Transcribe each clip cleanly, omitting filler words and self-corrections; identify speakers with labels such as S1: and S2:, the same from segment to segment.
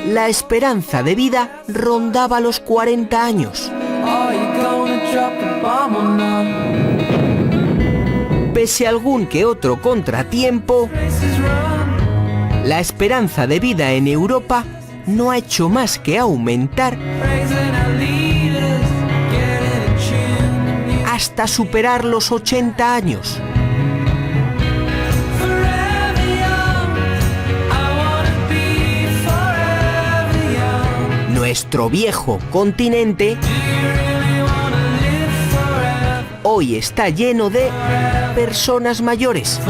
S1: La esperanza de vida rondaba los 40 años. Pese a algún que otro contratiempo, la esperanza de vida en Europa no ha hecho más que aumentar hasta superar los 80 años. Nuestro viejo continente hoy está lleno de personas mayores.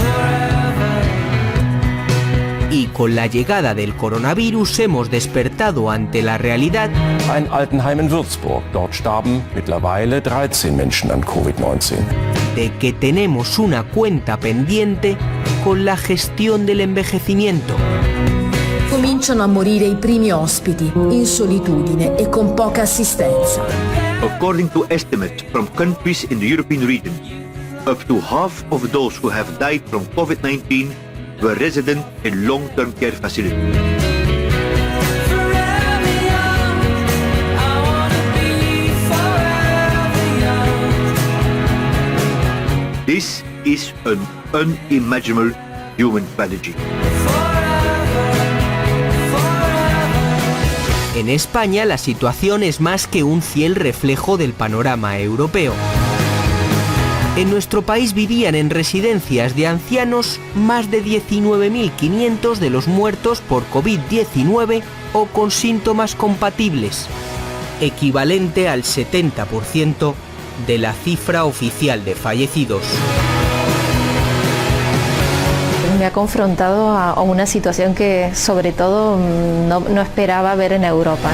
S1: Y con la llegada del coronavirus hemos despertado ante la realidad.
S2: Ein Altenheim in Würzburg. Dort starben mittlerweile 13 Menschen an Covid-19.
S1: De que tenemos una cuenta pendiente con la gestión del envejecimiento.
S3: Cominciano a morire i primi ospiti, in solitudine e con poca assistenza.
S4: According to estimates from countries in the European region, up to half of those who have died from COVID-19 were resident in long-term care facilities. This is an unimaginable human tragedy.
S1: En España la situación es más que un fiel reflejo del panorama europeo. En nuestro país vivían en residencias de ancianos más de 19.500 de los muertos por COVID-19 o con síntomas compatibles, equivalente al 70% de la cifra oficial de fallecidos.
S5: Me ha confrontado a una situación que sobre todo no esperaba ver en Europa.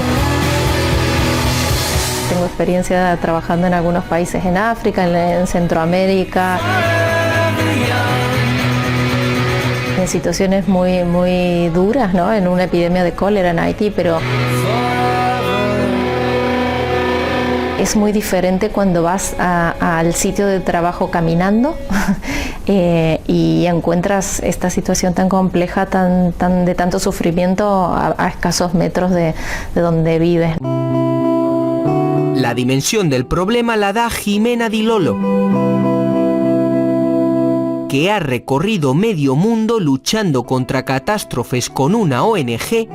S5: Tengo experiencia trabajando en algunos países en África, en Centroamérica, en situaciones muy duras, ¿no? En una epidemia de cólera en Haití, pero es muy diferente cuando vas al sitio de trabajo caminando y encuentras esta situación tan compleja, de tanto sufrimiento a escasos metros de donde vives.
S1: La dimensión del problema la da Jimena Di Lolo, que ha recorrido medio mundo luchando contra catástrofes con una ONG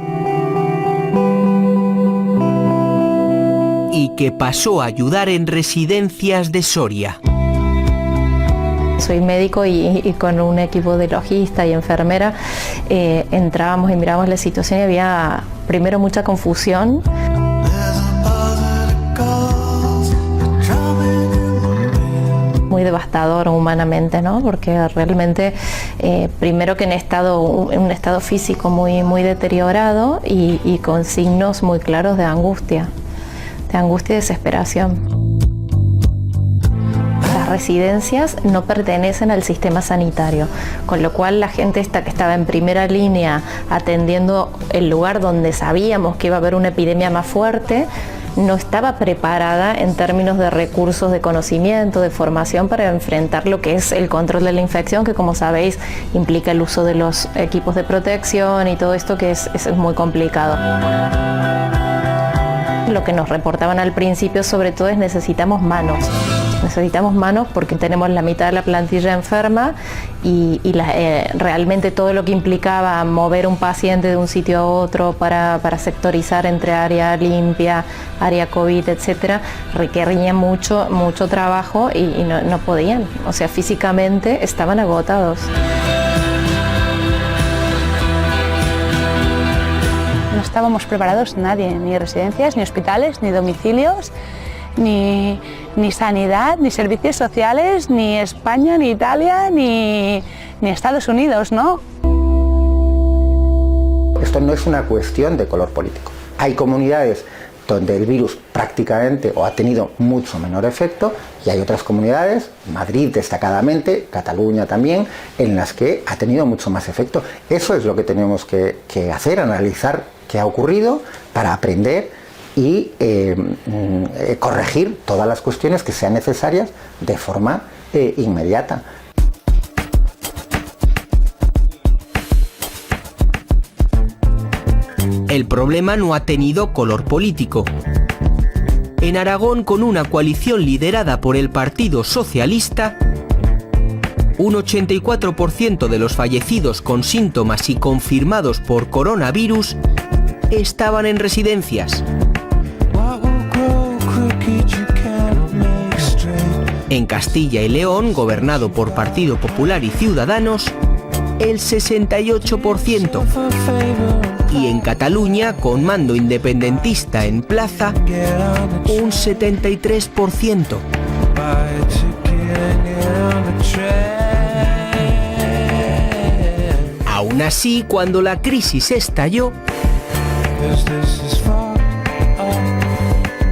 S1: y que pasó a ayudar en residencias de Soria.
S5: Soy médico y con un equipo de logista y enfermera entrábamos y mirábamos la situación y había primero mucha confusión. Muy devastador humanamente, ¿no? Porque realmente primero que en un estado físico muy deteriorado y con signos muy claros de angustia y desesperación. Las residencias no pertenecen al sistema sanitario, con lo cual la gente que estaba en primera línea atendiendo el lugar donde sabíamos que iba a haber una epidemia más fuerte, no estaba preparada en términos de recursos de conocimiento, de formación para enfrentar lo que es el control de la infección, que como sabéis implica el uso de los equipos de protección y todo esto que es muy complicado. Lo que nos reportaban al principio sobre todo es necesitamos manos porque tenemos la mitad de la plantilla enferma y realmente todo lo que implicaba mover un paciente de un sitio a otro para sectorizar entre área limpia, área COVID, etcétera, requería mucho trabajo y no podían, o sea, físicamente estaban agotados.
S6: No estábamos preparados nadie, ni residencias, ni hospitales, ni domicilios, ni sanidad, ni servicios sociales, ni España, ni Italia, ni Estados Unidos, ¿no?
S7: Esto no es una cuestión de color político. Hay comunidades donde el virus prácticamente o ha tenido mucho menor efecto y hay otras comunidades, Madrid destacadamente, Cataluña también, en las que ha tenido mucho más efecto. Eso es lo que tenemos que hacer, analizar qué ha ocurrido para aprender y corregir todas las cuestiones que sean necesarias de forma inmediata.
S1: El problema no ha tenido color político. En Aragón, con una coalición liderada por el Partido Socialista, un 84% de los fallecidos con síntomas y confirmados por coronavirus estaban en residencias. En Castilla y León, gobernado por Partido Popular y Ciudadanos, el 68%. Y en Cataluña, con mando independentista en plaza, un 73%. Aún así, cuando la crisis estalló,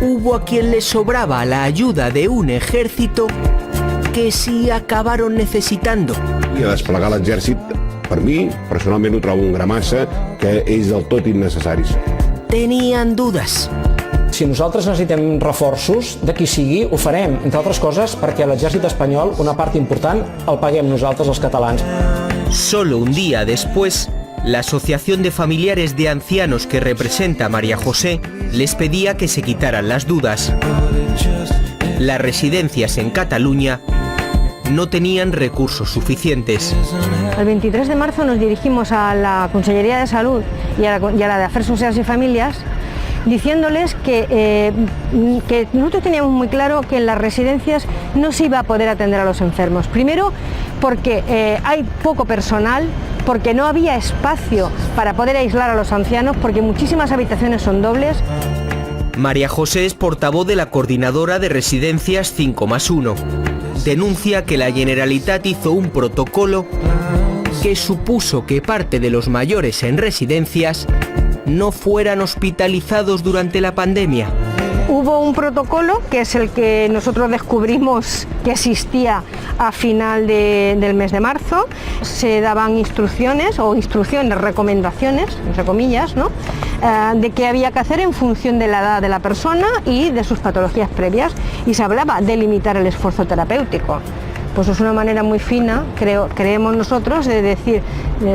S1: hubo a quien le sobraba la ayuda de un ejército que sí acabaron necesitando.
S8: I a desplegar l'exèrcit, per mi, personalment ho trobo un gramassa que és del tot innecessari.
S1: Tenían dudas.
S9: Si nosaltres necessitem reforços de qui sigui, ho farem, entre altres coses perquè l'exèrcit espanyol, una part important, el paguem nosaltres els catalans.
S1: Solo un día después, la Asociación de Familiares de Ancianos que representa a María José les pedía que se quitaran las dudas. Las residencias en Cataluña no tenían recursos suficientes.
S10: El 23 de marzo nos dirigimos a la Consellería de Salud y a la de Afers Socials y Familias diciéndoles que nosotros teníamos muy claro que en las residencias no se iba a poder atender a los enfermos. Primero, porque hay poco personal, porque no había espacio para poder aislar a los ancianos, porque muchísimas habitaciones son dobles.
S1: María José es portavoz de la Coordinadora de Residencias 5+1. Denuncia que la Generalitat hizo un protocolo que supuso que parte de los mayores en residencias no fueran hospitalizados durante la pandemia.
S10: Hubo un protocolo que es el que nosotros descubrimos que existía a final del mes de marzo. Se daban instrucciones, recomendaciones, entre comillas, ¿no? De qué había que hacer en función de la edad de la persona y de sus patologías previas, y se hablaba de limitar el esfuerzo terapéutico. Pues es una manera muy fina, creemos nosotros, de decir,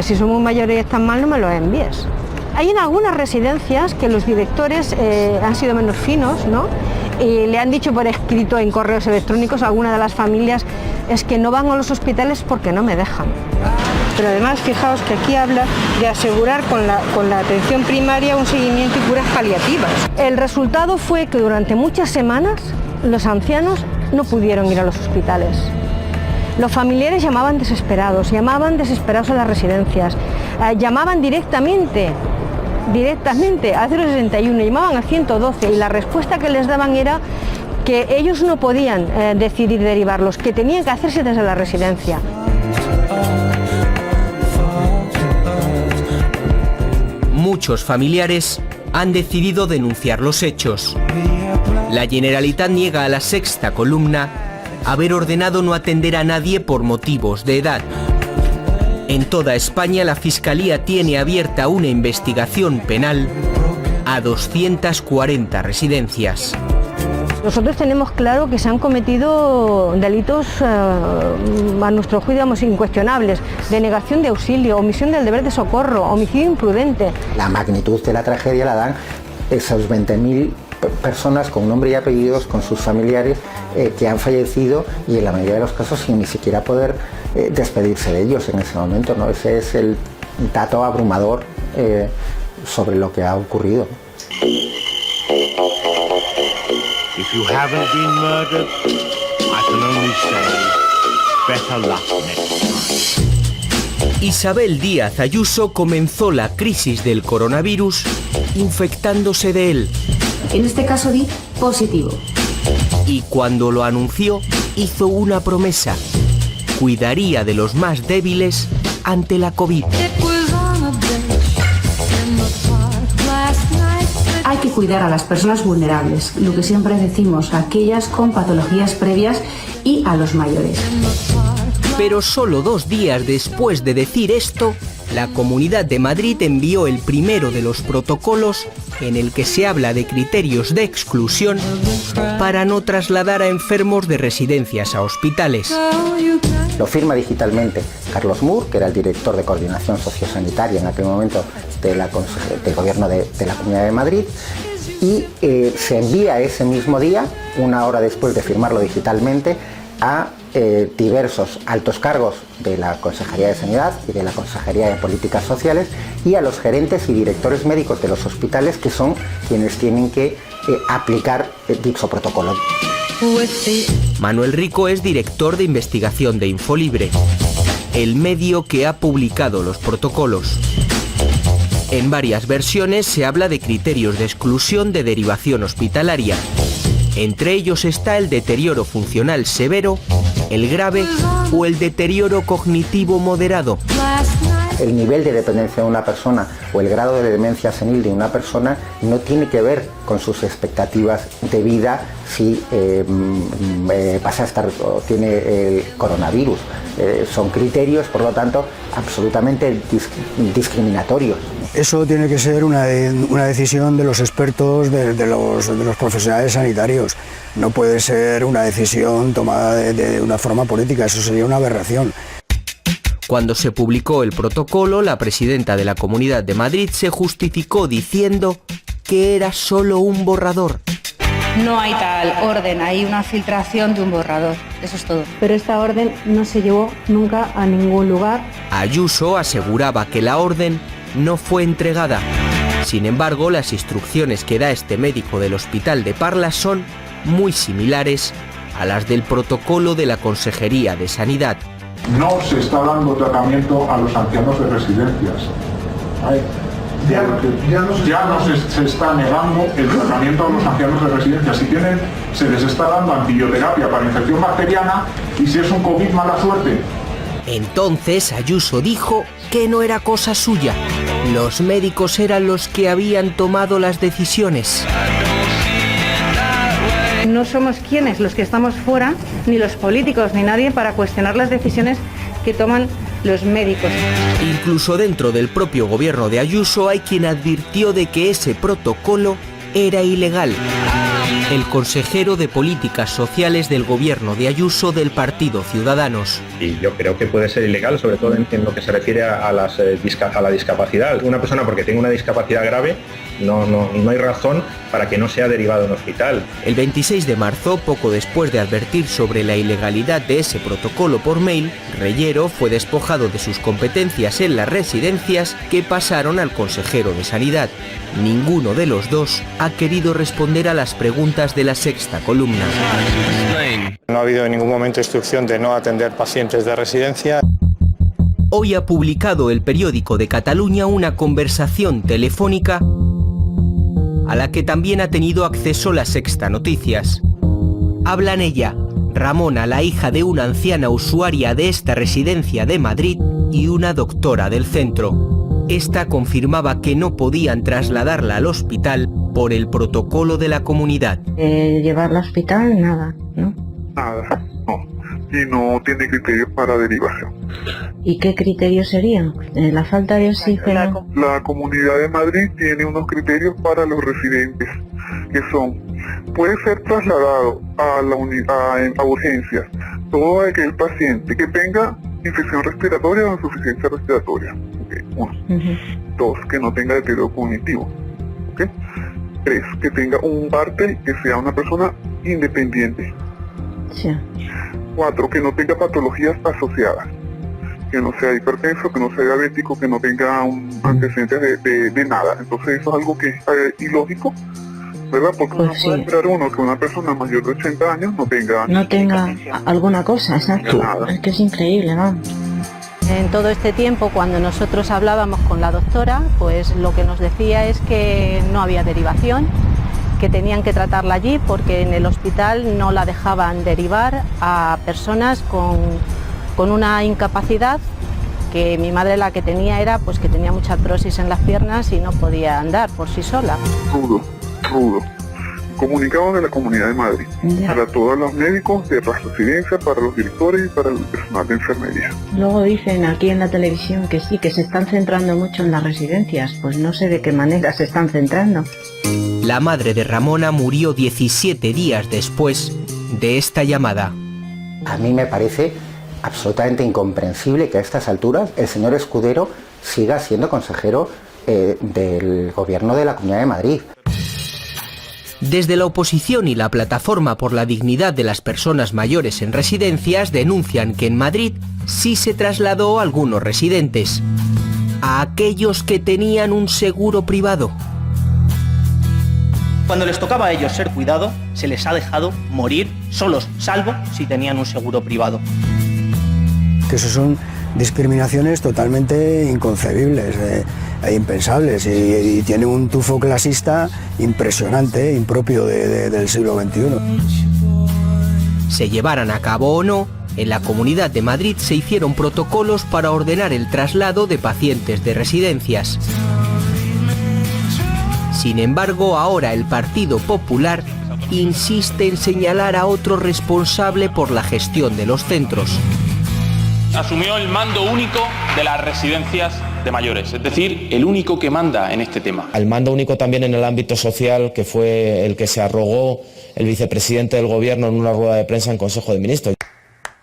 S10: si somos mayores y están mal, no me lo envíes. Hay en algunas residencias que los directores han sido menos finos, ¿no? Y le han dicho por escrito en correos electrónicos a alguna de las familias, es que no van a los hospitales porque no me dejan. Pero además, fijaos que aquí habla de asegurar con la atención primaria un seguimiento y curas paliativas. El resultado fue que durante muchas semanas los ancianos no pudieron ir a los hospitales. Los familiares llamaban desesperados a las residencias, llamaban directamente al 061, llamaban al 112 y la respuesta que les daban era que ellos no podían decidir derivarlos, que tenían que hacerse desde la residencia.
S1: Muchos familiares han decidido denunciar los hechos. La Generalitat niega a La Sexta Columna haber ordenado no atender a nadie por motivos de edad. En toda España, la Fiscalía tiene abierta una investigación penal a 240 residencias.
S10: Nosotros tenemos claro que se han cometido delitos, a nuestro juicio, incuestionables, de negación de auxilio, omisión del deber de socorro, homicidio imprudente.
S7: La magnitud de la tragedia la dan esos 20.000 personas con nombre y apellidos, con sus familiares que han fallecido y en la mayoría de los casos sin ni siquiera poder despedirse de ellos en ese momento, ¿no? Ese es el dato abrumador sobre lo que ha ocurrido.
S11: If you haven't been murdered, I can only say, better luck next time.
S1: Isabel Díaz Ayuso comenzó la crisis del coronavirus infectándose de él.
S12: En este caso di positivo.
S1: Y cuando lo anunció, hizo una promesa. Cuidaría de los más débiles ante la COVID.
S12: Hay que cuidar a las personas vulnerables, lo que siempre decimos, aquellas con patologías previas y a los mayores.
S1: Pero solo 2 días después de decir esto, la Comunidad de Madrid envió el primero de los protocolos en el que se habla de criterios de exclusión para no trasladar a enfermos de residencias a hospitales.
S7: Lo firma digitalmente Carlos Mur, que era el director de coordinación sociosanitaria en aquel momento del gobierno de la Comunidad de Madrid, y se envía ese mismo día, una hora después de firmarlo digitalmente, a diversos altos cargos de la Consejería de Sanidad y de la Consejería de Políticas Sociales y a los gerentes y directores médicos de los hospitales, que son quienes tienen que aplicar dicho protocolo.
S1: Manuel Rico es director de investigación de Infolibre, el medio que ha publicado los protocolos. En varias versiones se habla de criterios de exclusión de derivación hospitalaria. Entre ellos está el deterioro funcional severo, el grave o el deterioro cognitivo moderado.
S7: El nivel de dependencia de una persona o el grado de demencia senil de una persona no tiene que ver con sus expectativas de vida si pasa a estar o tiene el coronavirus. Son criterios, por lo tanto, absolutamente discriminatorios.
S13: Eso tiene que ser una decisión de los expertos, de los profesionales sanitarios. No puede ser una decisión tomada de una forma política, eso sería una aberración.
S1: Cuando se publicó el protocolo, la presidenta de la Comunidad de Madrid se justificó diciendo que era solo un borrador.
S14: No hay tal orden, hay una filtración de un borrador, eso es todo.
S15: Pero esta orden no se llevó nunca a ningún lugar.
S1: Ayuso aseguraba que la orden no fue entregada. Sin embargo, las instrucciones que da este médico del Hospital de Parla son muy similares a las del protocolo de la Consejería de Sanidad.
S16: No se está dando tratamiento a los ancianos de residencias. Ya no se está negando el tratamiento a los ancianos de residencias. Si tienen, se les está dando antibioterapia para infección bacteriana, y si es un COVID, mala suerte.
S1: Entonces Ayuso dijo que no era cosa suya. Los médicos eran los que habían tomado las decisiones.
S15: No somos quienes los que estamos fuera, ni los políticos, ni nadie, para cuestionar las decisiones que toman los médicos.
S1: Incluso dentro del propio gobierno de Ayuso hay quien advirtió de que ese protocolo era ilegal. El consejero de Políticas Sociales del gobierno de Ayuso del Partido Ciudadanos.
S17: Y yo creo que puede ser ilegal, sobre todo en lo que se refiere a la discapacidad. Una persona, porque tenga una discapacidad grave, no hay razón para que no sea derivado a un hospital.
S1: El 26 de marzo, poco después de advertir sobre la ilegalidad de ese protocolo por mail, Reyero fue despojado de sus competencias en las residencias, que pasaron al consejero de Sanidad. Ninguno de los dos ha querido responder a las preguntas de La Sexta Columna.
S18: No ha habido en ningún momento instrucción de no atender pacientes de residencia.
S1: Hoy ha publicado el periódico de Cataluña una conversación telefónica a la que también ha tenido acceso La Sexta Noticias. Hablan ella, Ramona, la hija de una anciana usuaria de esta residencia de Madrid, y una doctora del centro. Esta confirmaba que no podían trasladarla al hospital por el protocolo de la comunidad.
S15: Llevarla al hospital, nada, ¿no?
S16: Nada, no. Y no tiene criterios para derivación.
S15: ¿Y qué criterios serían? ¿La falta de oxígeno?
S16: La Comunidad de Madrid tiene unos criterios para los residentes, que son: puede ser trasladado a urgencias todo aquel paciente que tenga infección respiratoria o insuficiencia respiratoria. Okay, 1. 2, que no tenga deterioro cognitivo. Okay. 3, que tenga un parte, que sea una persona independiente.
S15: Sí.
S16: 4, que no tenga patologías asociadas, que no sea hipertenso, que no sea diabético, que no tenga antecedentes de nada. Entonces eso es algo que es ilógico, ¿verdad? Porque no puede esperar uno que una persona mayor de 80 años no tenga
S15: alguna cosa, exacto. Es que es increíble, ¿no?
S14: En todo este tiempo, cuando nosotros hablábamos con la doctora, pues lo que nos decía es que no había derivación, que tenían que tratarla allí porque en el hospital no la dejaban derivar a personas con una incapacidad, que mi madre la que tenía era pues que tenía mucha artrosis en las piernas y no podía andar por sí sola.
S16: Rudo. Comunicado de la Comunidad de Madrid, para todos los médicos de las residencias, para los directores y para el personal de enfermería.
S19: Luego dicen aquí en la televisión que sí, que se están centrando mucho en las residencias, pues no sé de qué manera se están centrando.
S1: La madre de Ramona murió 17 días después de esta llamada.
S7: A mí me parece absolutamente incomprensible que a estas alturas el señor Escudero siga siendo consejero del gobierno de la Comunidad de Madrid.
S1: Desde la oposición y la Plataforma por la Dignidad de las Personas Mayores en Residencias denuncian que en Madrid sí se trasladó a algunos residentes, a aquellos que tenían un seguro privado.
S20: Cuando les tocaba a ellos ser cuidados, se les ha dejado morir solos, salvo si tenían un seguro privado.
S13: Que eso son discriminaciones totalmente inconcebibles e impensables y tiene un tufo clasista impresionante, impropio del siglo XXI.
S1: Se llevaran a cabo o no, en la Comunidad de Madrid se hicieron protocolos para ordenar el traslado de pacientes de residencias. Sin embargo, ahora el Partido Popular insiste en señalar a otro responsable por la gestión de los centros.
S21: Asumió el mando único de las residencias de mayores, es decir, el único que manda en este tema.
S22: El mando único también en el ámbito social, que fue el que se arrogó el vicepresidente del gobierno en una rueda de prensa en Consejo de Ministros.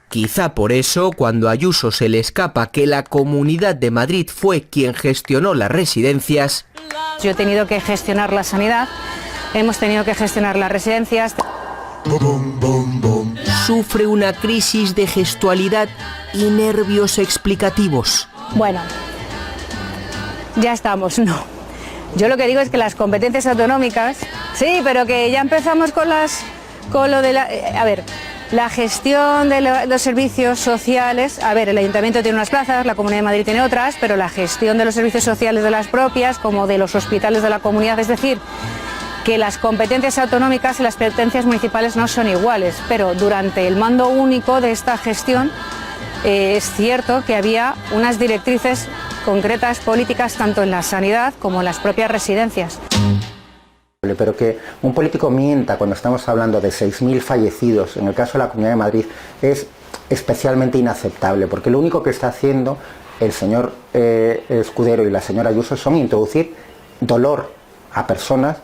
S1: Quizá por eso, cuando a Ayuso se le escapa que la Comunidad de Madrid fue quien gestionó las residencias.
S6: Yo he tenido que gestionar la sanidad, hemos tenido que gestionar las residencias.
S1: Sufre una crisis de gestualidad y nervios explicativos.
S6: Bueno, ya estamos, no. Yo lo que digo es que las competencias autonómicas, sí, pero que ya empezamos con lo de la... A ver, la gestión de los servicios sociales, a ver, el Ayuntamiento tiene unas plazas, la Comunidad de Madrid tiene otras, pero la gestión de los servicios sociales de las propias, como de los hospitales de la comunidad, es decir, que las competencias autonómicas y las competencias municipales no son iguales, pero durante el mando único de esta gestión es cierto que había unas directrices concretas políticas tanto en la sanidad como en las propias residencias.
S7: Pero que un político mienta cuando estamos hablando de 6.000 fallecidos en el caso de la Comunidad de Madrid es especialmente inaceptable, porque lo único que está haciendo el señor Escudero y la señora Ayuso son introducir dolor a personas,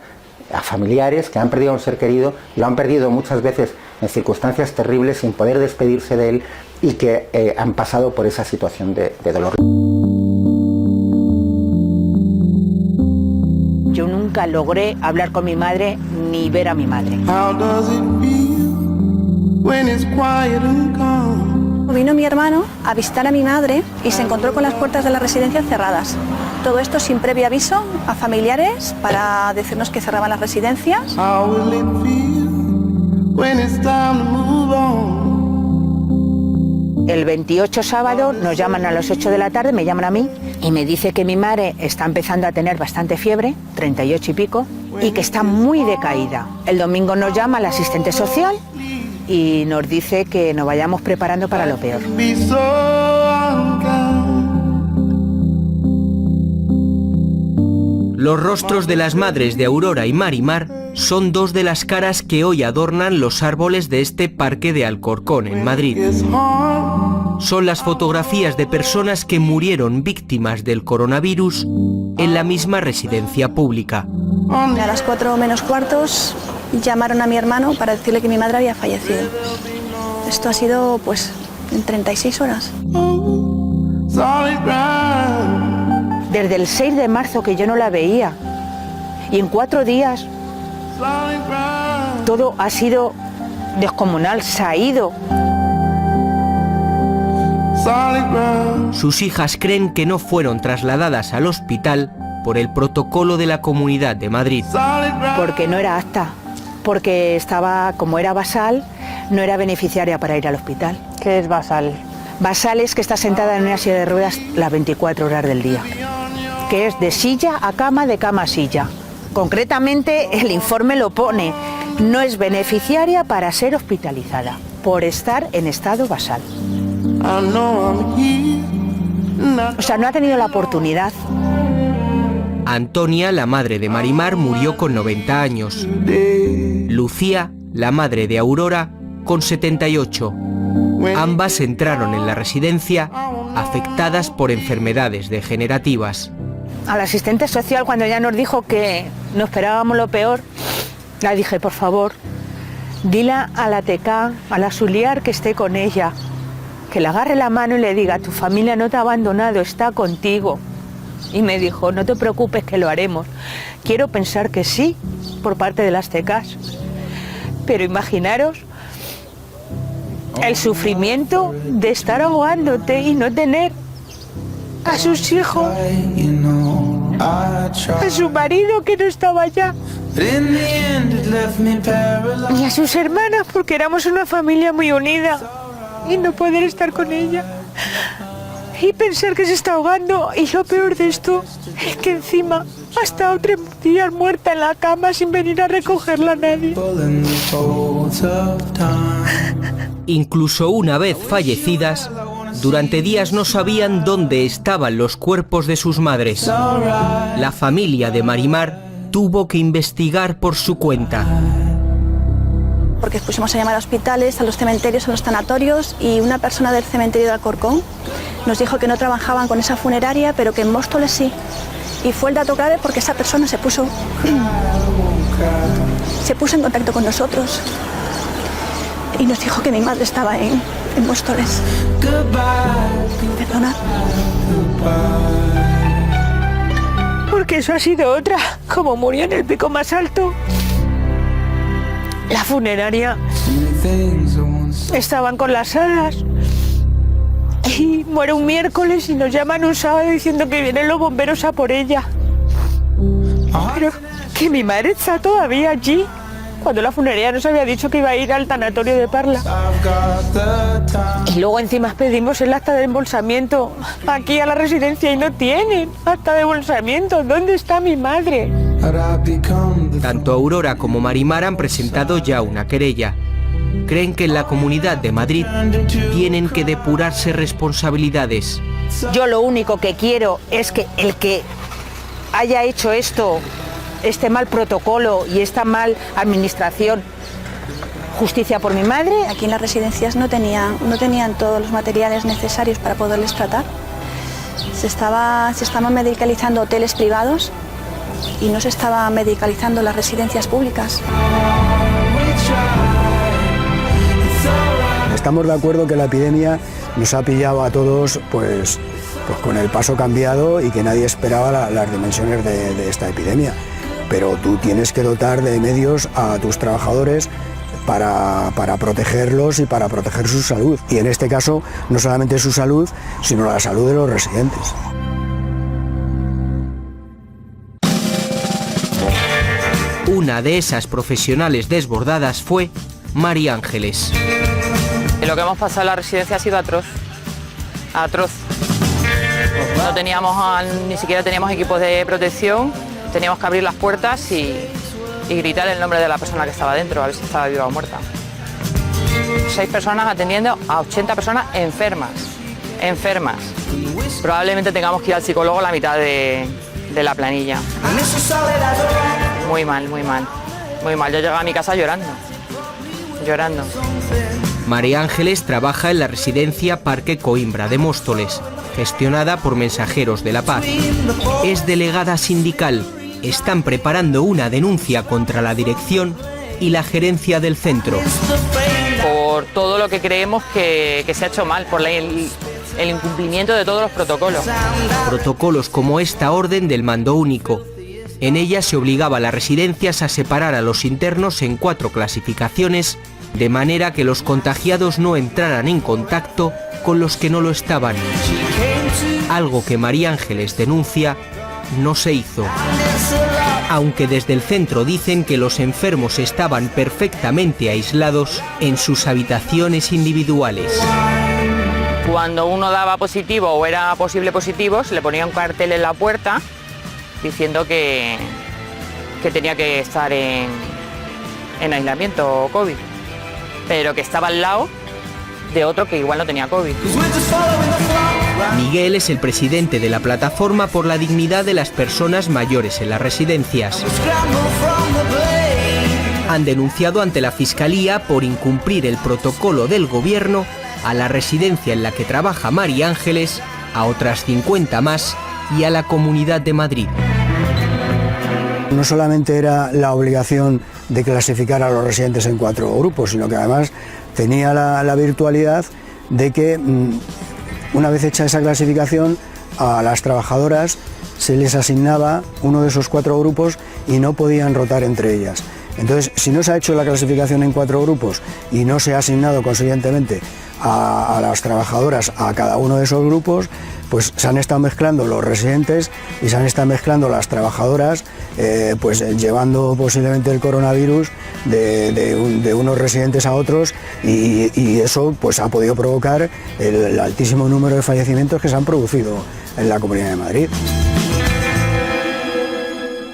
S7: a familiares que han perdido a un ser querido y lo han perdido muchas veces en circunstancias terribles sin poder despedirse de él y que han pasado por esa situación de dolor.
S23: Yo nunca logré hablar con mi madre ni ver a mi madre.
S24: Vino mi hermano a visitar a mi madre y se encontró con las puertas de la residencia cerradas. Todo esto sin previo aviso a familiares para decirnos que cerraban las residencias.
S23: El 28 sábado nos llaman a las 8 de la tarde, me llaman a mí y me dice que mi madre está empezando a tener bastante fiebre, 38 y pico, y que está muy decaída. El domingo nos llama el asistente social y nos dice que nos vayamos preparando para lo peor.
S1: Los rostros de las madres de Aurora y Marimar son dos de las caras que hoy adornan los árboles de este parque de Alcorcón, en Madrid. Son las fotografías de personas que murieron víctimas del coronavirus en la misma residencia pública.
S24: A las 4 menos cuartos llamaron a mi hermano para decirle que mi madre había fallecido. Esto ha sido, pues, en 36 horas.
S23: Desde el 6 de marzo que yo no la veía y en 4 días todo ha sido descomunal, se ha ido.
S1: Sus hijas creen que no fueron trasladadas al hospital por el protocolo de la Comunidad de Madrid.
S23: Porque no era apta, porque estaba, como era basal, no era beneficiaria para ir al hospital.
S6: ¿Qué es basal?
S23: Basal es que está sentada en una silla de ruedas las 24 horas del día, que es de silla a cama, de cama a silla. Concretamente, el informe lo pone, no es beneficiaria para ser hospitalizada, por estar en estado basal. O sea, no ha tenido la oportunidad
S1: Antonia, la madre de Marimar, murió con 90 años. Lucía, la madre de Aurora, con 78. Ambas entraron en la residencia afectadas por enfermedades degenerativas.
S23: Al asistente social, cuando ya nos dijo que no esperábamos lo peor, le dije, por favor, dile a la Tecá, a la Suliar, que esté con ella, que le agarre la mano y le diga, tu familia no te ha abandonado, está contigo. Y me dijo, no te preocupes, que lo haremos. Quiero pensar que sí, por parte de las Tecás. Pero imaginaros el sufrimiento de estar ahogándote y no tener a sus hijos, a su marido que no estaba allá, y a sus hermanas, porque éramos una familia muy unida, y no poder estar con ella y pensar que se está ahogando. Y lo peor de esto es que encima ha estado 3 días muerta en la cama sin venir a recogerla a nadie.
S1: Incluso una vez fallecidas, durante días no sabían dónde estaban los cuerpos de sus madres. La familia de Marimar tuvo que investigar por su cuenta.
S24: Porque pusimos a llamar a hospitales, a los cementerios, a los sanatorios, y una persona del cementerio de Alcorcón nos dijo que no trabajaban con esa funeraria, pero que en Móstoles sí. Y fue el dato clave porque esa persona se puso en contacto con nosotros y nos dijo que mi madre estaba en Móstoles. Perdona.
S23: Porque eso ha sido otra. Como murió en el pico más alto, la funeraria estaban con las alas y muere un miércoles y nos llaman un sábado diciendo que vienen los bomberos a por ella. Pero que mi madre está todavía allí, cuando la funeraria nos había dicho que iba a ir al tanatorio de Parla. Y luego encima pedimos el acta de embolsamiento aquí a la residencia y no tienen acta de embolsamiento. ¿Dónde está mi madre?
S1: Tanto Aurora como Marimar han presentado ya una querella. Creen que en la Comunidad de Madrid tienen que depurarse responsabilidades.
S23: Yo lo único que quiero es que el que haya hecho esto, este mal protocolo y esta mal administración, justicia por mi madre.
S24: Aquí en las residencias no tenían todos los materiales necesarios para poderles tratar. Se estaban medicalizando hoteles privados y no se estaba medicalizando las residencias públicas.
S13: Estamos de acuerdo que la epidemia nos ha pillado a todos pues con el paso cambiado y que nadie esperaba las dimensiones de esta epidemia. Pero tú tienes que dotar de medios a tus trabajadores para protegerlos y para proteger su salud. Y en este caso, no solamente su salud, sino la salud de los residentes.
S1: Una de esas profesionales desbordadas fue María Ángeles.
S2: Lo que hemos pasado en la residencia ha sido atroz. No teníamos, ni siquiera teníamos equipos de protección, teníamos que abrir las puertas y gritar el nombre de la persona que estaba dentro, a ver si estaba viva o muerta. 6 personas atendiendo a 80 personas enfermas. Probablemente tengamos que ir al psicólogo la mitad de la planilla. Muy mal. Yo llegué a mi casa llorando.
S1: María Ángeles trabaja en la residencia Parque Coimbra de Móstoles, gestionada por Mensajeros de la Paz. Es delegada sindical. Están preparando una denuncia contra la dirección y la gerencia del centro.
S2: Por todo lo que creemos que se ha hecho mal, por el incumplimiento de todos los protocolos.
S1: Protocolos como esta orden del mando único. En ella se obligaba a las residencias a separar a los internos en 4 clasificaciones, de manera que los contagiados no entraran en contacto con los que no lo estaban. Algo que María Ángeles denuncia no se hizo. Aunque desde el centro dicen que los enfermos estaban perfectamente aislados en sus habitaciones individuales.
S2: Cuando uno daba positivo o era posible positivo, se le ponía un cartel en la puerta diciendo que tenía que estar en aislamiento COVID, pero que estaba al lado de otro que igual no tenía COVID.
S1: Miguel es el presidente de la Plataforma por la Dignidad de las Personas Mayores en las Residencias. Han denunciado ante la Fiscalía por incumplir el protocolo del Gobierno a la residencia en la que trabaja María Ángeles, a otras 50 más y a la Comunidad de Madrid.
S13: No solamente era la obligación de clasificar a los residentes en 4 grupos, sino que además tenía la virtualidad de que una vez hecha esa clasificación a las trabajadoras se les asignaba uno de esos 4 grupos y no podían rotar entre ellas. Entonces, si no se ha hecho la clasificación en 4 grupos y no se ha asignado consiguientemente a las trabajadoras a cada uno de esos grupos, pues se han estado mezclando los residentes y se han estado mezclando las trabajadoras, pues llevando posiblemente el coronavirus de unos residentes a otros, y eso pues ha podido provocar el altísimo número de fallecimientos que se han producido en la Comunidad de Madrid.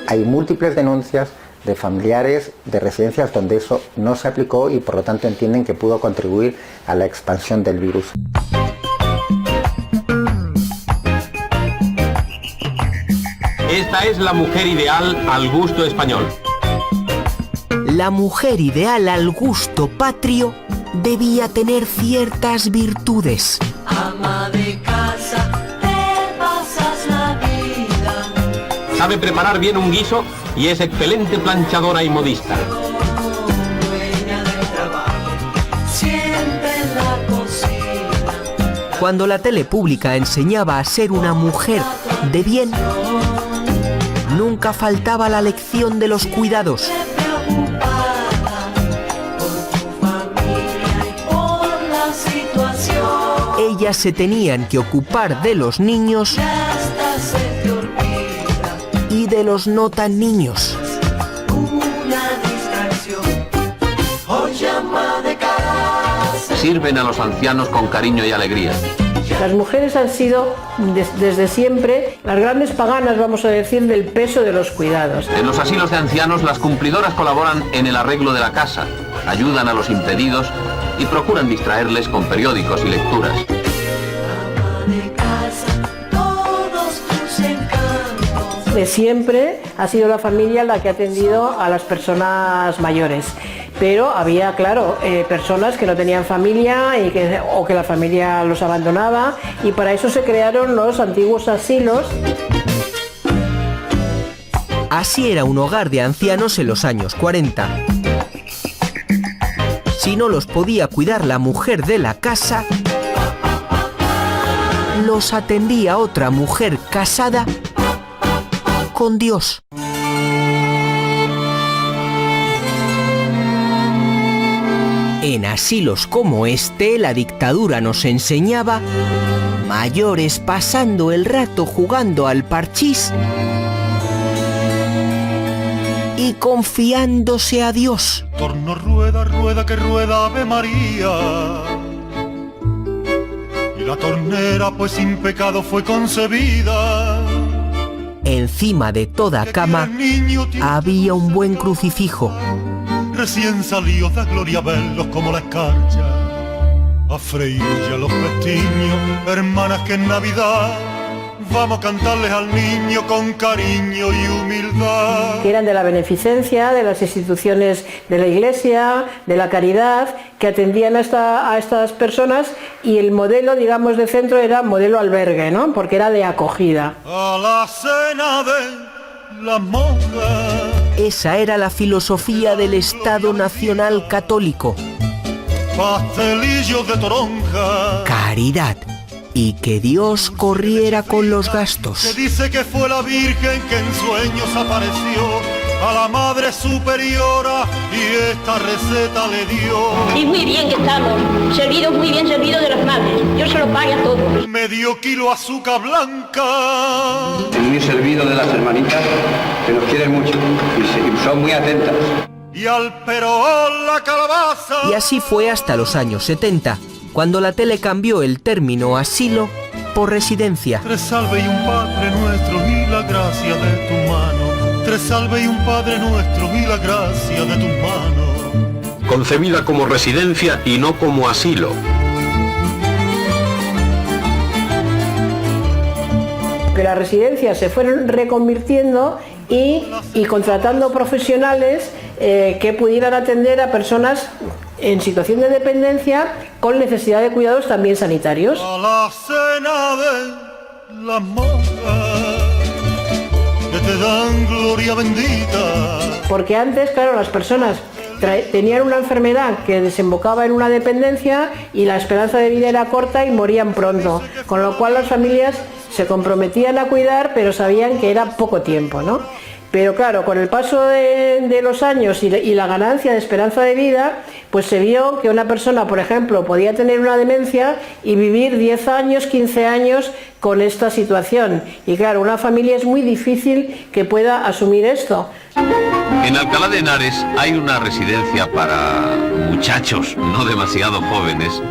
S7: Hay múltiples denuncias de familiares de residencias donde eso no se aplicó y por lo tanto entienden que pudo contribuir a la expansión del virus.
S3: Esta es la mujer ideal al gusto español.
S1: La mujer ideal al gusto patrio debía tener ciertas virtudes.
S4: Ama de casa, te pasas la vida.
S3: Sabe preparar bien un guiso y es excelente planchadora y modista.
S1: Cuando la tele pública enseñaba a ser una mujer de bien, nunca faltaba la lección de los cuidados. Ellas se tenían que ocupar de los niños y de los no tan niños.
S3: Sirven a los ancianos con cariño y alegría.
S10: Las mujeres han sido desde siempre las grandes paganas, vamos a decir, del peso de los cuidados.
S3: En los asilos de ancianos las cumplidoras colaboran en el arreglo de la casa, ayudan a los impedidos y procuran distraerles con periódicos y lecturas.
S10: De siempre ha sido la familia la que ha atendido a las personas mayores. Pero había, claro, personas que no tenían familia o que la familia los abandonaba, y para eso se crearon los antiguos asilos.
S1: Así era un hogar de ancianos en los años 40. Si no los podía cuidar la mujer de la casa, los atendía otra mujer casada con Dios. En asilos como este, la dictadura nos enseñaba mayores pasando el rato jugando al parchís y confiándose a Dios.
S4: Torno rueda, rueda que rueda Ave María. Y la tornera pues sin pecado fue concebida.
S1: Encima de toda cama había un buen crucifijo.
S4: Recién salió da gloria verlos como la escarcha. A freír ya los pestiños, hermanas que en Navidad vamos a cantarles al niño con cariño y humildad.
S10: Que eran de la beneficencia, de las instituciones de la Iglesia, de la caridad, que atendían a estas personas, y el modelo, digamos, de centro era modelo albergue, ¿no? Porque era de acogida.
S4: A la cena de las monjas.
S1: Esa era la filosofía del Estado Nacional Católico.
S4: Pastelillos de toronja.
S1: Caridad. Y que Dios corriera con los gastos.
S4: Se dice que fue la Virgen que en sueños apareció a la Madre Superiora y esta receta le dio.
S5: Y muy bien que estamos, servidos, muy bien servidos de las madres. Dios se lo pague a todos.
S4: Medio kilo azúcar blanca.
S3: Muy servido de las hermanitas que nos quieren mucho y son muy atentas.
S4: Y al perón la calabaza.
S1: Y así fue hasta los años 70, cuando la tele cambió el término asilo por residencia.
S4: Tres salve y un Padre nuestro y la gracia de tu mano. Tres salve y un Padre nuestro y la gracia de tu mano.
S3: Concebida como residencia y no como asilo.
S10: Pero las residencias se fueron reconvirtiendo y contratando profesionales que pudieran atender a personas en situación de dependencia con necesidad de cuidados también sanitarios.
S4: A la cena de las monjas que te dan gloria bendita.
S10: Porque antes, claro, las personas tenían una enfermedad que desembocaba en una dependencia y la esperanza de vida era corta y morían pronto, con lo cual las familias se comprometían a cuidar, pero sabían que era poco tiempo, ¿no? Pero claro, con el paso de los años y la ganancia de esperanza de vida, pues se vio que una persona, por ejemplo, podía tener una demencia y vivir 10 años, 15 años con esta situación. Y claro, una familia es muy difícil que pueda asumir esto.
S3: En Alcalá de Henares hay una residencia para muchachos no demasiado jóvenes.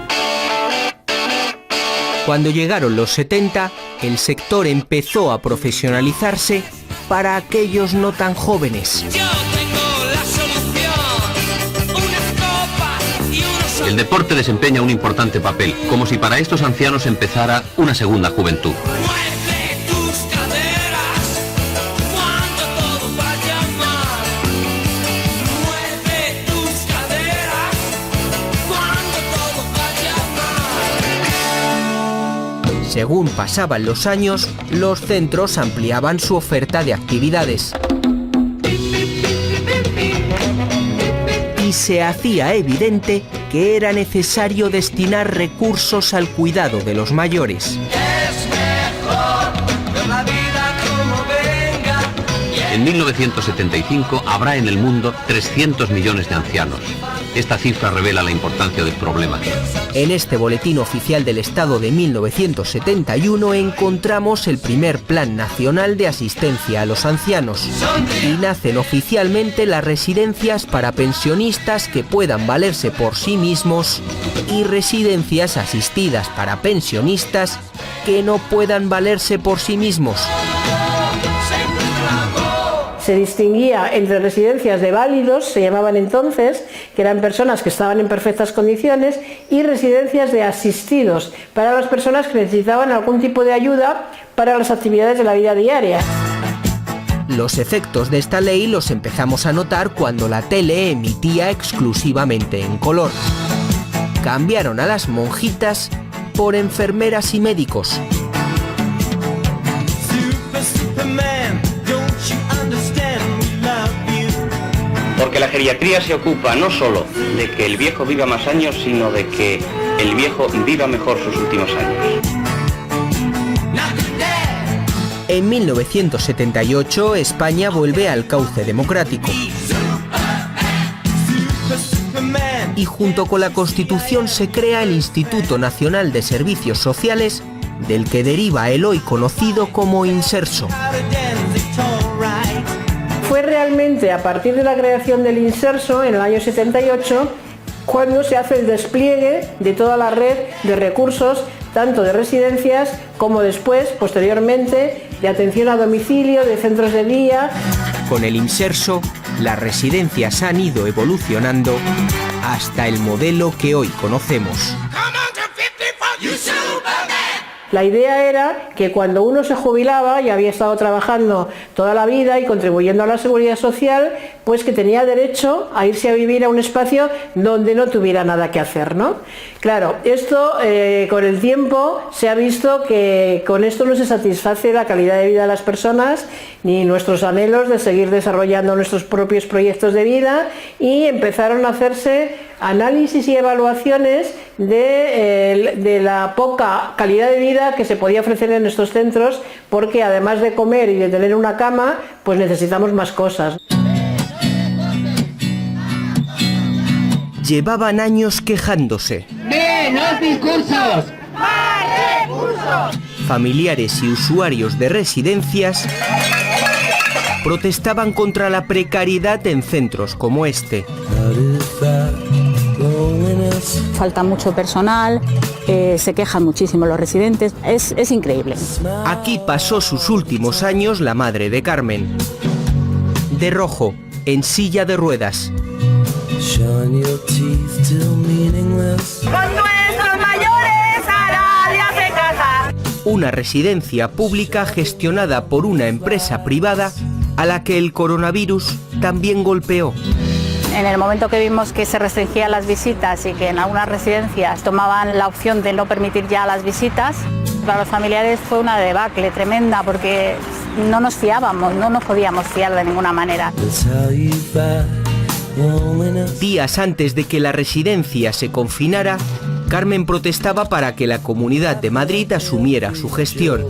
S1: Cuando llegaron los 70, el sector empezó a profesionalizarse para aquellos no tan jóvenes.
S3: El deporte desempeña un importante papel, como si para estos ancianos empezara una segunda juventud.
S1: Según pasaban los años, los centros ampliaban su oferta de actividades. Y se hacía evidente que era necesario destinar recursos al cuidado de los mayores.
S3: En 1975 habrá en el mundo 300 millones de ancianos. Esta cifra revela la importancia del problema.
S1: En este Boletín Oficial del Estado de 1971 encontramos el primer Plan Nacional de Asistencia a los Ancianos y nacen oficialmente las residencias para pensionistas que puedan valerse por sí mismos y residencias asistidas para pensionistas que no puedan valerse por sí mismos.
S10: Se distinguía entre residencias de válidos, se llamaban entonces, que eran personas que estaban en perfectas condiciones, y residencias de asistidos, para las personas que necesitaban algún tipo de ayuda para las actividades de la vida diaria.
S1: Los efectos de esta ley los empezamos a notar cuando la tele emitía exclusivamente en color. Cambiaron a las monjitas por enfermeras y médicos.
S8: Porque la geriatría se ocupa no solo de que el viejo viva más años, sino de que el viejo viva mejor sus últimos años.
S1: En 1978, España vuelve al cauce democrático. Y junto con la Constitución se crea el Instituto Nacional de Servicios Sociales, del que deriva el hoy conocido como Inserso.
S10: Fue realmente a partir de la creación del Inserso, en el año 78, cuando se hace el despliegue de toda la red de recursos, tanto de residencias como después, posteriormente, de atención a domicilio, de centros de día.
S1: Con el Inserso, las residencias han ido evolucionando hasta el modelo que hoy conocemos.
S10: La idea era que cuando uno se jubilaba y había estado trabajando toda la vida y contribuyendo a la seguridad social, pues que tenía derecho a irse a vivir a un espacio donde no tuviera nada que hacer, ¿no? Claro, esto con el tiempo se ha visto que con esto no se satisface la calidad de vida de las personas ni nuestros anhelos de seguir desarrollando nuestros propios proyectos de vida, y empezaron a hacerse análisis y evaluaciones de la poca calidad de vida que se podía ofrecer en estos centros, porque además de comer y de tener una cama, pues necesitamos más cosas.
S1: Llevaban años quejándose.
S9: ¡Menos discursos! ¡Más recursos!
S1: Familiares y usuarios de residencias protestaban contra la precariedad en centros como este.
S11: Falta mucho personal, se quejan muchísimo los residentes, es increíble.
S1: Aquí pasó sus últimos años la madre de Carmen. De rojo, en silla de ruedas.
S9: Con nuestros mayores a nadie hace caja.
S1: una residencia pública gestionada por una empresa privada a la que el coronavirus también golpeó.
S14: En el momento que vimos que se restringían las visitas y que en algunas residencias tomaban la opción de no permitir ya las visitas, para los familiares fue una debacle tremenda porque no nos fiábamos, no nos podíamos fiar de ninguna manera.
S1: Días antes de que la residencia se confinara, Carmen protestaba para que la Comunidad de Madrid asumiera su gestión.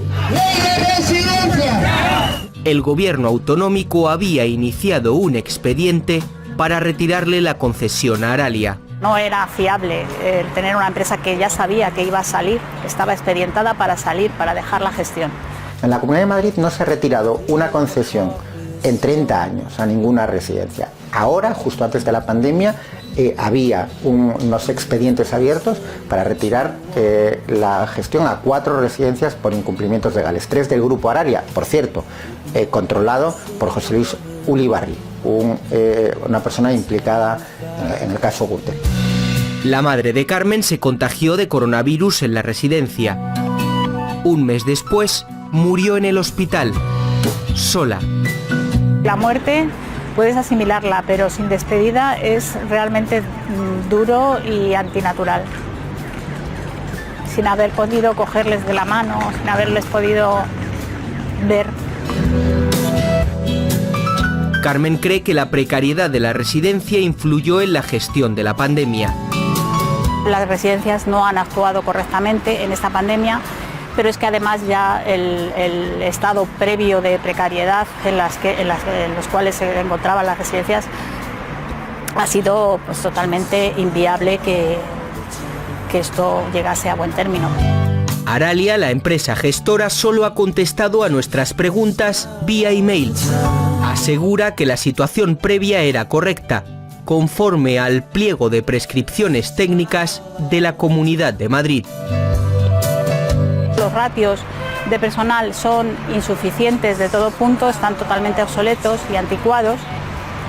S1: El gobierno autonómico había iniciado un expediente para retirarle la concesión a Aralia.
S14: No era fiable tener una empresa que ya sabía que iba a salir, estaba expedientada para salir, para dejar la gestión.
S7: En la Comunidad de Madrid no se ha retirado una concesión en 30 años a ninguna residencia. Ahora, justo antes de la pandemia, había unos expedientes abiertos para retirar la gestión a 4 residencias por incumplimientos legales. 3 del grupo Aralia, por cierto, controlado por José Luis Ulibarri, una persona implicada en el caso Gürtel.
S1: La madre de Carmen se contagió de coronavirus en la residencia. Un mes después, murió en el hospital, sola.
S14: La muerte puedes asimilarla, pero sin despedida es realmente duro y antinatural. Sin haber podido cogerles de la mano, sin haberles podido ver.
S1: Carmen cree que la precariedad de la residencia influyó en la gestión de la pandemia.
S14: Las residencias no han actuado correctamente en esta pandemia, pero es que además ya el estado previo de precariedad en los cuales se encontraban las residencias ha sido pues, totalmente inviable que esto llegase a buen término.
S1: Aralia, la empresa gestora, solo ha contestado a nuestras preguntas vía email. Asegura que la situación previa era correcta, conforme al pliego de prescripciones técnicas de la Comunidad de Madrid.
S14: Los ratios de personal son insuficientes de todo punto, están totalmente obsoletos y anticuados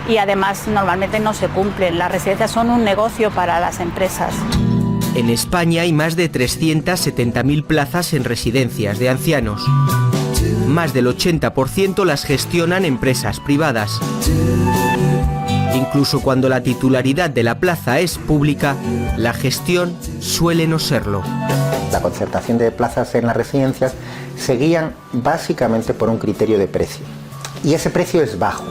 S14: y además normalmente no se cumplen. Las residencias son un negocio para las empresas.
S1: En España hay más de 370.000 plazas en residencias de ancianos. Más del 80% las gestionan empresas privadas. Incluso cuando la titularidad de la plaza es pública, la gestión suele no serlo.
S7: La concertación de plazas en las residencias se guían básicamente por un criterio de precio. Y ese precio es bajo.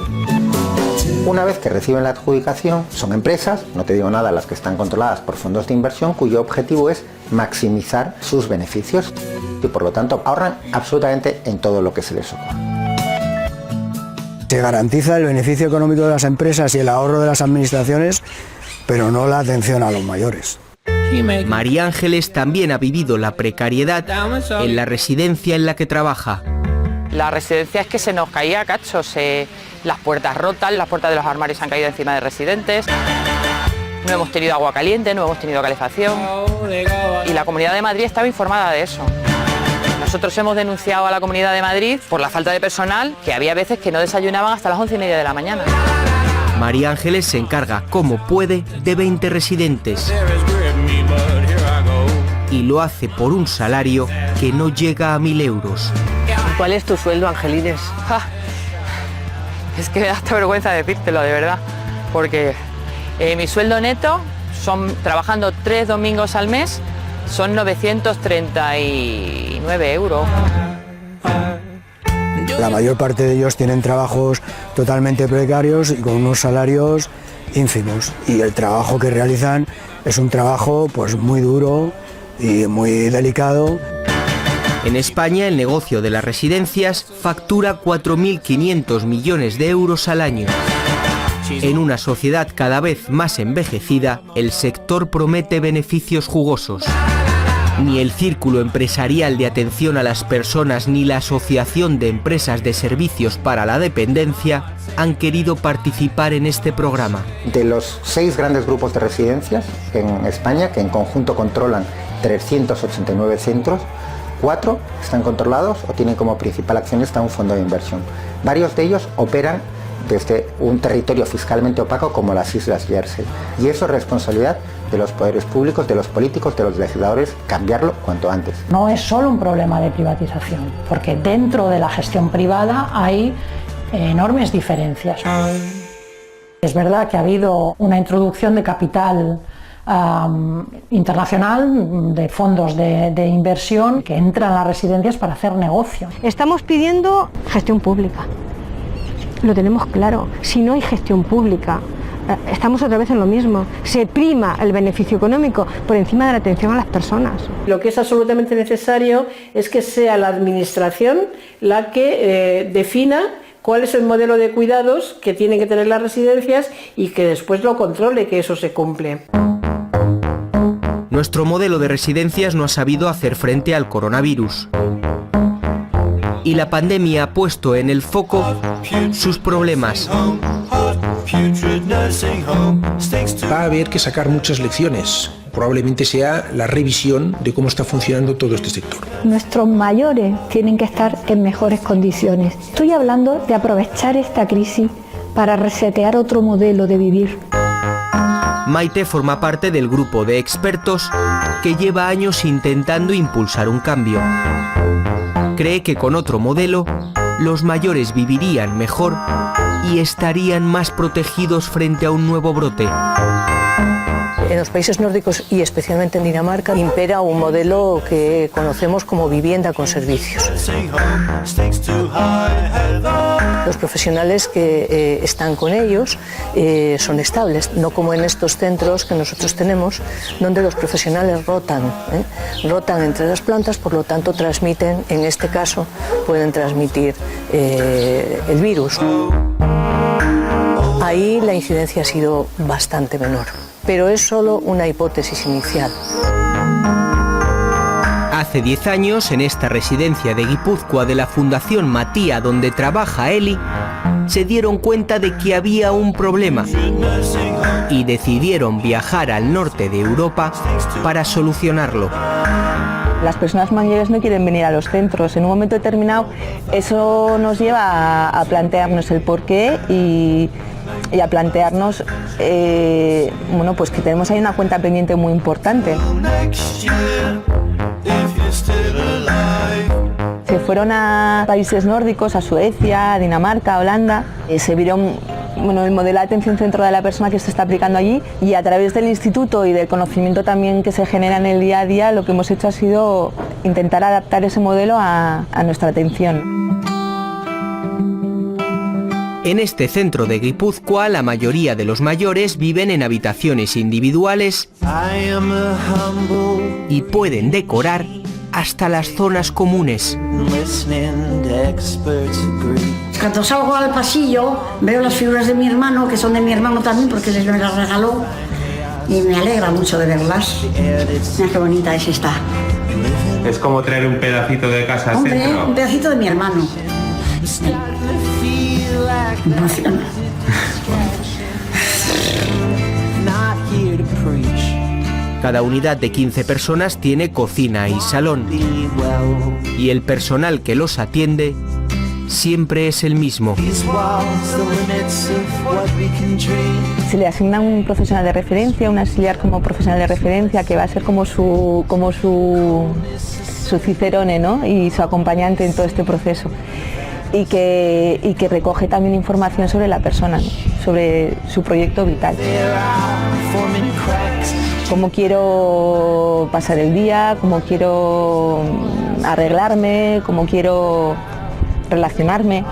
S7: Una vez que reciben la adjudicación, son empresas, no te digo nada, las que están controladas por fondos de inversión, cuyo objetivo es maximizar sus beneficios y por lo tanto ahorran absolutamente en todo lo que se les ocurra.
S13: Se garantiza el beneficio económico de las empresas y el ahorro de las administraciones, pero no la atención a los mayores.
S1: María Ángeles también ha vivido la precariedad en la residencia en la que trabaja.
S2: La residencia es que se nos caía a cachos, las puertas rotas, las puertas de los armarios han caído encima de residentes, no hemos tenido agua caliente, no hemos tenido calefacción y la Comunidad de Madrid estaba informada de eso. Nosotros hemos denunciado a la Comunidad de Madrid por la falta de personal, que había veces que no desayunaban hasta las 11:30 de la mañana.
S1: María Ángeles se encarga, como puede, de 20 residentes y lo hace por un salario que no llega a 1.000 euros.
S2: ¿Cuál es tu sueldo, Angelines? Es que me da hasta vergüenza decírtelo, de verdad, porque mi sueldo neto, trabajando 3 domingos al mes, son 939 euros.
S13: La mayor parte de ellos tienen trabajos totalmente precarios y con unos salarios ínfimos. Y el trabajo que realizan es un trabajo pues muy duro y muy delicado.
S1: En España, el negocio de las residencias factura 4.500 millones de euros al año. En una sociedad cada vez más envejecida, el sector promete beneficios jugosos. Ni el Círculo Empresarial de Atención a las Personas ni la Asociación de Empresas de Servicios para la Dependencia han querido participar en este programa.
S7: De los 6 grandes grupos de residencias en España, que en conjunto controlan 389 centros, 4 están controlados o tienen como principal accionista un fondo de inversión. Varios de ellos operan desde un territorio fiscalmente opaco como las Islas Jersey. Y eso es responsabilidad de los poderes públicos, de los políticos, de los legisladores, cambiarlo cuanto antes.
S12: No es solo un problema de privatización, porque dentro de la gestión privada hay enormes diferencias. Es verdad que ha habido una introducción de capital internacional, de fondos de inversión que entran a las residencias para hacer negocio.
S10: Estamos pidiendo gestión pública, lo tenemos claro. Si no hay gestión pública, estamos otra vez en lo mismo. Se prima el beneficio económico por encima de la atención a las personas.
S15: Lo que es absolutamente necesario es que sea la administración la que defina cuál es el modelo de cuidados que tienen que tener las residencias y que después lo controle, que eso se cumple.
S1: Nuestro modelo de residencias no ha sabido hacer frente al coronavirus. Y la pandemia ha puesto en el foco sus problemas.
S17: Va a haber que sacar muchas lecciones. Probablemente sea la revisión de cómo está funcionando todo este sector.
S18: Nuestros mayores tienen que estar en mejores condiciones. Estoy hablando de aprovechar esta crisis para resetear otro modelo de vivir.
S1: Maite forma parte del grupo de expertos que lleva años intentando impulsar un cambio. Cree que con otro modelo, los mayores vivirían mejor y estarían más protegidos frente a un nuevo brote.
S25: En los países nórdicos y especialmente en Dinamarca impera un modelo que conocemos como vivienda con servicios. Los profesionales que están con ellos son estables, no como en estos centros que nosotros tenemos, donde los profesionales rotan entre las plantas, por lo tanto transmiten, en este caso, pueden transmitir el virus. Ahí la incidencia ha sido bastante menor, pero es solo una hipótesis inicial.
S1: Hace 10 años, en esta residencia de Guipúzcoa de la Fundación Matia, donde trabaja Eli, se dieron cuenta de que había un problema y decidieron viajar al norte de Europa para solucionarlo.
S26: Las personas mayores no quieren venir a los centros. En un momento determinado eso nos lleva a plantearnos el porqué y a plantearnos pues que tenemos ahí una cuenta pendiente muy importante. Se fueron a países nórdicos, a Suecia, a Dinamarca, a Holanda. Se vieron el modelo de atención centrada de la persona que se está aplicando allí, y a través del instituto y del conocimiento también que se genera en el día a día, lo que hemos hecho ha sido intentar adaptar ese modelo a nuestra atención.
S1: En este centro de Guipúzcoa, la mayoría de los mayores viven en habitaciones individuales y pueden decorar hasta las zonas comunes.
S27: Cuando salgo al pasillo veo las figuras de mi hermano, que son de mi hermano también, porque él me las regaló, y me alegra mucho de verlas. Mira qué bonita es esta.
S28: Es como traer un pedacito de casa al
S27: Hombre,
S28: centro.
S27: un pedacito de mi hermano. Me emociona.
S1: Cada unidad de 15 personas tiene cocina y salón, y el personal que los atiende siempre es el mismo.
S26: Se le asigna un profesional de referencia, un auxiliar como profesional de referencia, que va a ser como su cicerone, ¿no? Y su acompañante en todo este proceso. Y que recoge también información sobre la persona, ¿no? Sobre su proyecto vital. Cómo quiero pasar el día, cómo quiero arreglarme, cómo quiero relacionarme.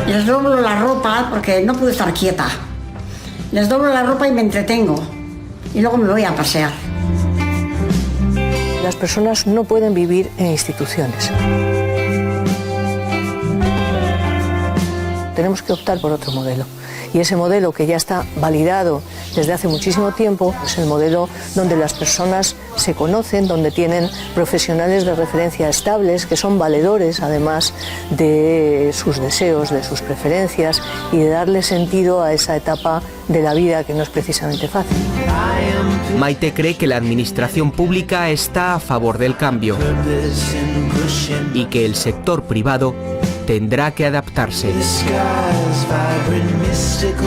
S27: Les doblo la ropa porque no puedo estar quieta. Les doblo la ropa y me entretengo. Y luego me voy a pasear.
S25: Las personas no pueden vivir en instituciones. Tenemos que optar por otro modelo. Y ese modelo, que ya está validado desde hace muchísimo tiempo. Es el modelo donde las personas se conocen, donde tienen profesionales de referencia estables, que son valedores además de sus deseos, de sus preferencias y de darle sentido a esa etapa de la vida que no es precisamente fácil.
S1: Maite cree que la administración pública está a favor del cambio y que el sector privado tendrá que adaptarse.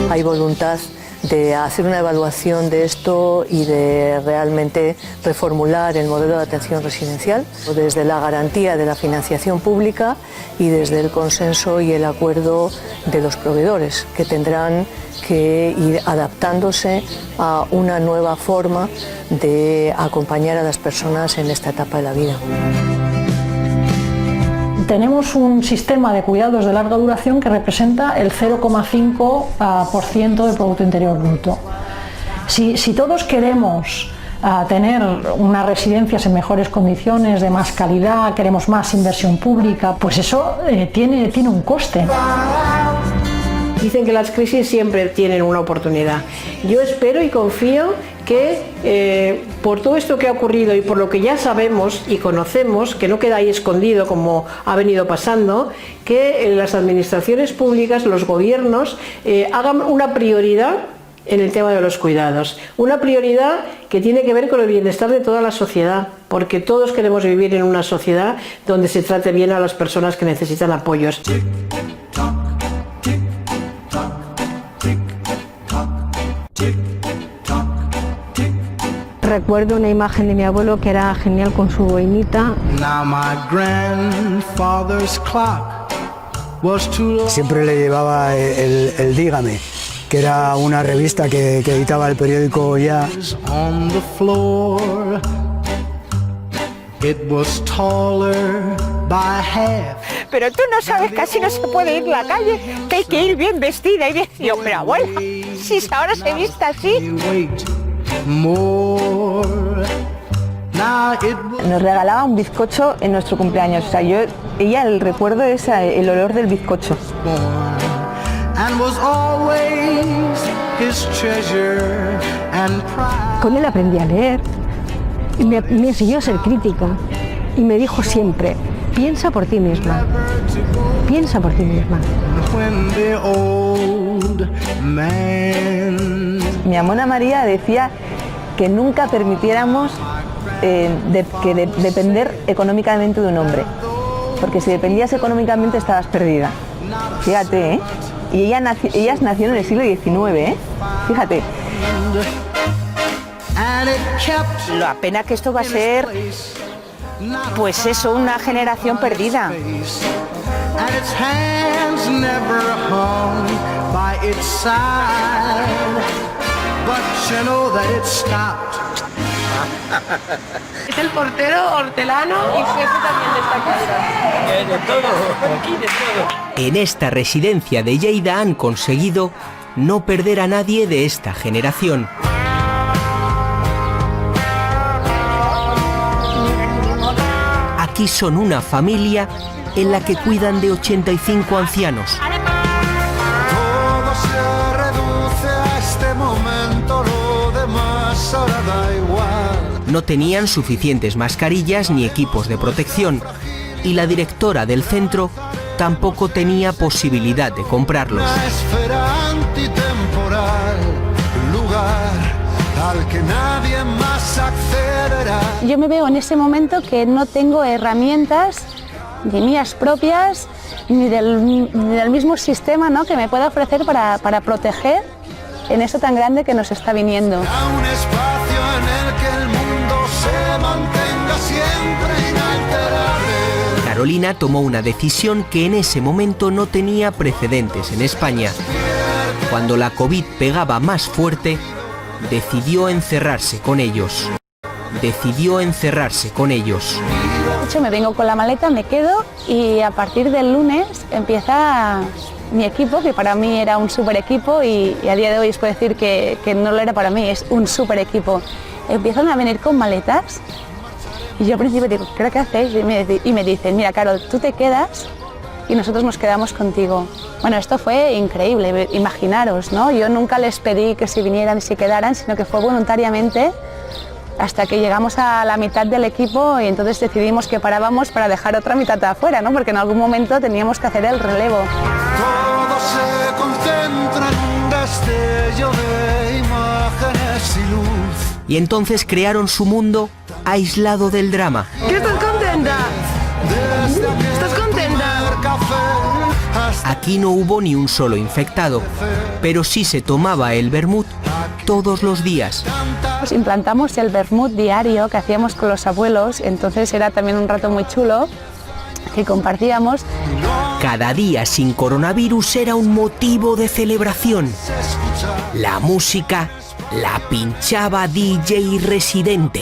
S25: Hay voluntad de hacer una evaluación de esto y de realmente reformular el modelo de atención residencial desde la garantía de la financiación pública y desde el consenso y el acuerdo de los proveedores, que tendrán que ir adaptándose a una nueva forma de acompañar a las personas en esta etapa de la vida.
S12: Tenemos un sistema de cuidados de larga duración que representa el 0,5% del Producto Interior Bruto. Si todos queremos tener unas residencias en mejores condiciones, de más calidad, queremos más inversión pública, pues eso tiene un coste.
S15: Dicen que las crisis siempre tienen una oportunidad. Yo espero y confío que por todo esto que ha ocurrido y por lo que ya sabemos y conocemos, que no queda ahí escondido como ha venido pasando, que las administraciones públicas, los gobiernos, hagan una prioridad en el tema de los cuidados. Una prioridad que tiene que ver con el bienestar de toda la sociedad, porque todos queremos vivir en una sociedad donde se trate bien a las personas que necesitan apoyos.
S10: Recuerdo una imagen de mi abuelo que era genial con su boinita.
S13: Siempre le llevaba el Dígame, que era una revista que editaba el periódico Ya.
S6: Pero tú no sabes que así no se puede ir a la calle, que hay que ir bien vestida. Y decía, pero abuela, si ahora se viste así.
S26: Nos regalaba un bizcocho en nuestro cumpleaños. O sea, ella el recuerdo es el olor del bizcocho.
S10: Con él aprendí a leer y me enseñó a ser crítica y me dijo siempre: piensa por ti misma, piensa por ti misma.
S26: Mi amona María decía que nunca permitiéramos depender económicamente de un hombre, porque si dependías económicamente estabas perdida. Fíjate, ¿eh? Y ellas nacieron en el siglo XIX, ¿eh? Fíjate.
S6: La pena que esto va a ser, pues eso, una generación perdida.
S16: Es el portero hortelano y jefe también de esta casa.
S1: De todo, aquí de todo. En esta residencia de Lleida han conseguido no perder a nadie de esta generación. Aquí son una familia en la que cuidan de 85 ancianos.
S4: Todo se reduce a este momento, lo demás ahora da igual.
S1: No tenían suficientes mascarillas ni equipos de protección y la directora del centro tampoco tenía posibilidad de comprarlos.
S4: Una esfera antitemporal, lugar al que nadie más accederá.
S11: Yo me veo en ese momento que no tengo herramientas ni mías propias ni del mismo sistema, ¿no?, que me pueda ofrecer para proteger en esto tan grande que nos está viniendo.
S4: Un espacio en el que el mundo se mantenga siempre inalterable.
S1: Carolina tomó una decisión que en ese momento no tenía precedentes en España. Cuando la COVID pegaba más fuerte, decidió encerrarse con ellos.
S11: De hecho, me vengo con la maleta, me quedo y a partir del lunes empieza mi equipo, que para mí era un súper equipo y a día de hoy os puedo decir que no lo era para mí, es un súper equipo. Empiezan a venir con maletas y yo al principio digo, ¿qué hacéis? Y me dicen, mira, Carol, tú te quedas y nosotros nos quedamos contigo. Bueno, esto fue increíble, imaginaros, ¿no? Yo nunca les pedí que se vinieran y se quedaran, sino que fue voluntariamente, hasta que llegamos a la mitad del equipo y entonces decidimos que parábamos para dejar otra mitad de afuera, ¿no? Porque en algún momento teníamos que hacer el relevo.
S9: Todo se concentra en un destello de imágenes y luz.
S1: Y entonces crearon su mundo aislado del drama.
S16: ¿Qué estás contenta? ¿Estás contenta?
S1: Aquí no hubo ni un solo infectado, pero sí se tomaba el vermut todos los días.
S11: Pues implantamos el vermut diario que hacíamos con los abuelos, entonces era también un rato muy chulo que compartíamos.
S1: Cada día sin coronavirus era un motivo de celebración. La música la pinchaba DJ Residente.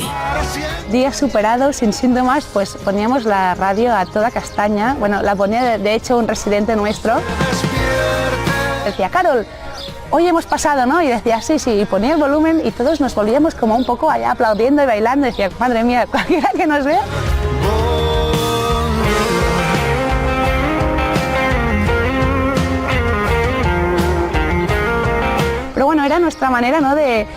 S11: Días superados, sin síntomas, pues poníamos la radio a toda castaña. Bueno, la ponía de hecho un residente nuestro. Decía, Carol, hoy hemos pasado, ¿no? Y decía, sí, sí, y ponía el volumen y todos nos volvíamos como un poco allá aplaudiendo y bailando. Y decía, madre mía, cualquiera que nos vea. Pero bueno, era nuestra manera, ¿no?, de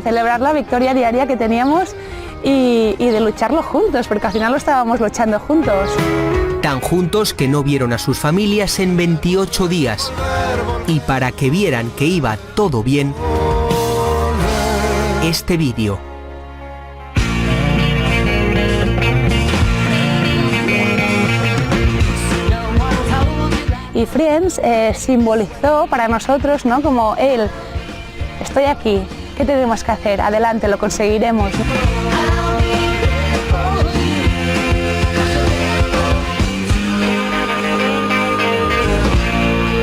S11: celebrar la victoria diaria que teníamos y de lucharlo juntos, porque al final lo estábamos luchando juntos.
S1: Tan juntos que no vieron a sus familias en 28 días. Y para que vieran que iba todo bien, este vídeo.
S11: Y Friends simbolizó para nosotros, ¿no?, como él, estoy aquí, ¿qué tenemos que hacer? Adelante, lo conseguiremos.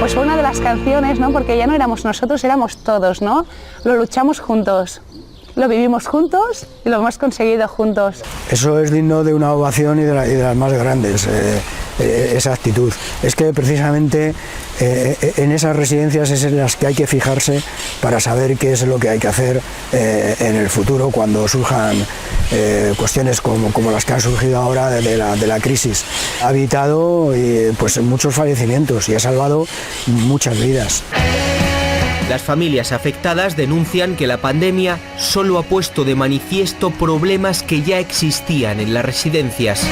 S11: Pues fue una de las canciones, ¿no?, porque ya no éramos nosotros, éramos todos, ¿no? Lo luchamos juntos, lo vivimos juntos y lo hemos conseguido juntos.
S13: Eso es digno de una ovación y de las más grandes, esa actitud. Es que precisamente en esas residencias es en las que hay que fijarse para saber qué es lo que hay que hacer en el futuro cuando surjan cuestiones como las que han surgido ahora de la crisis. Ha evitado pues muchos fallecimientos y ha salvado muchas vidas.
S1: Las familias afectadas denuncian que la pandemia solo ha puesto de manifiesto problemas que ya existían en las residencias.